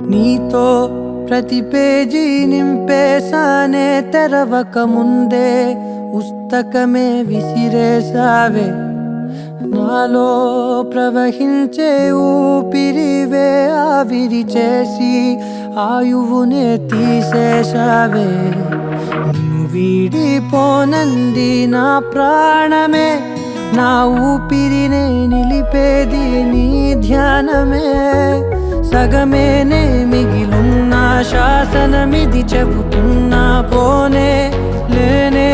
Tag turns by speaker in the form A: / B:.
A: నీతో ప్రతి పేజీ నింపేసానే తెరవక ముందే పుస్తకమే విసిరేసావే నాలో ప్రవహించే ఊపిరివే ఆవిరి చేసి ఆయువునే తీసేసావే నిన్ను వీడిపోనంది నా ప్రాణమే నా ఊపిరినే నిలిపేది నీ ధ్యానమే సగమేనే మిగిలున్న శాసనమిది చెబుతున్నా పోనే లేనే